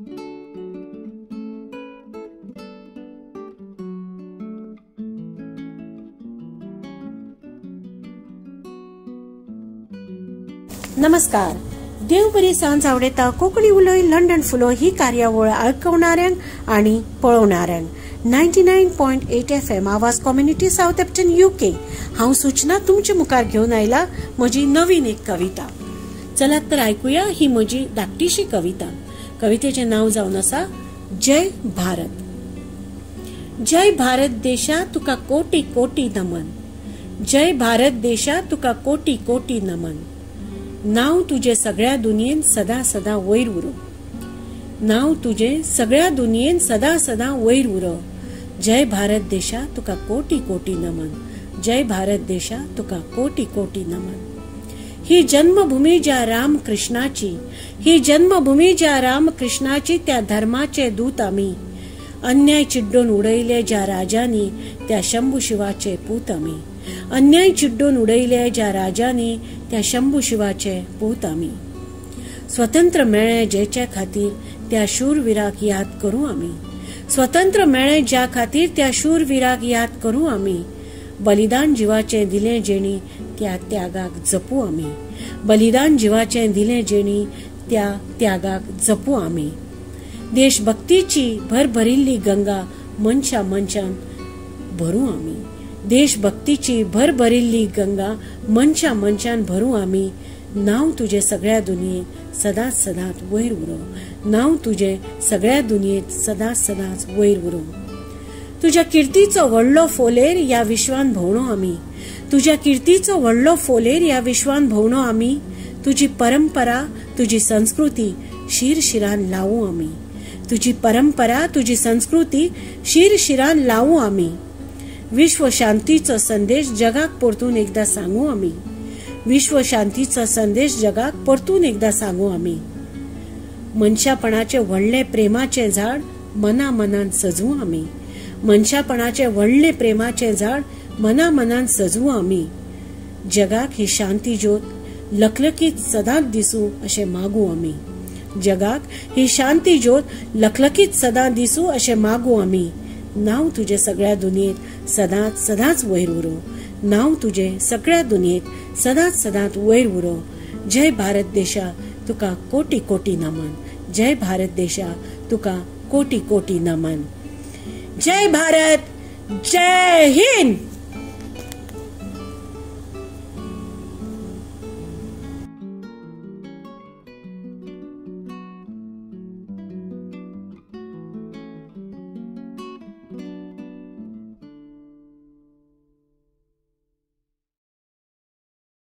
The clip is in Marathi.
नमस्कार. देव बरी सांज आवडेता कोकणी उलोय लंडन फुलो ही कार्यावळ आयकवणाऱ्यांक आणि पळोवणाऱ्यांक 99.8 FM आवाज कम्युनिटी साउथॅम्प्टन UK. हांव सूचना तुमचे मुखार घेऊन आयला म्हजी नवीन एक कविता. चलात तर ऐकूया ही म्हजी धाकटीशी कविता. कवितेचे नाव जावन आसा जय भारत. जय भारत देशा तुका कोटी कोटी नमन. जय भारत देशा तुका कोटी कोटी नमन. नाव तुझे सगळ्या दुनियेन सदा सदा वयर उरो. नाव तुझे सगळ्या दुनियेन सदा सदा वयर उरो. जय भारत देशा तुका कोटी कोटी नमन. जय भारत देशा तुका कोटी कोटी नमन. ही जन्मभूमी ज्या राम कृष्णाची, ही जन्मभूमी ज्या राम कृष्णाची, त्या धर्माचे दूत आम्ही. अन्याय चिड्डून उडयले ज्या राजांनी, त्या शंभू शिवाचे पूत आम्ही. अन्याय चिड्डून उडयले ज्या राजांनी, त्या शंभू शिवाचे पूत आम्ही. स्वतंत्र मेळे जेचे खातीर त्या शूरवीराक याद करू आम्ही. स्वतंत्र मेळे ज्या खातीर त्या शूरवीराक याद करू आम्ही. बलिदान जीवाचे दिले जेणी त्या त्यागाक जपू आम्ही. बलिदान जीवाचे दिले जेणी त्या त्यागाक जपू आम्ही. देशभक्तीची भरभरिल्ली गंगा मनशा मनशान भरू आम्ही. देशभक्तीची भरभरिल्ली गंगा मनशा मनशान भरू आम्ही. नाव तुझे सगळ्या दुनियेत सदाच सदाच वयर उरो. नाव तुझे सगळ्या दुनियेत सदाच सदाच वयर उरो. तुझ्या कीर्तीचो व्हडलो फोलेर या विश्वान भोवणो आम्ही. तुझ्या कीर्तीचो व्हडलो फोलेर या विश्वान भोवणो आम्ही. तुझी परंपरा तुझी संस्कृती शीर शिरान लावू आम्ही. तुझी परंपरा तुझी संस्कृती शीर शिरान लावू आम्ही. विश्व शांतीचो संदेश जगाक परतून एकदा सांगू आम्ही. विश्व शांतीचो संदेश जगाक परतून एकदा सांगू आम्ही. मनशापणाचे व्हडले प्रेमाचे झाड मना मनान सजवू आम्ही. मनशापणाचे व्हडले प्रेमाचे झाड मना मनान सजवू आम्ही. जगाक ही शांती ज्योत लखलखीत सदांच दिसू अशें मागू आम्ही. जगाक ही शांती ज्योत लखलखीत सदां दिसू अशें मागू आम्ही. नाव तुझे सगळ्या दुनियेत सदांच सदांच वयर उरो. नाव तुझे सगळ्या दुनियेत सदांच सदांच वयर उरो. जय भारत देशा तुका कोटी कोटी नमन. जय भारत देशा तुका कोटी कोटी नमन. जय भारत. जय हिंद.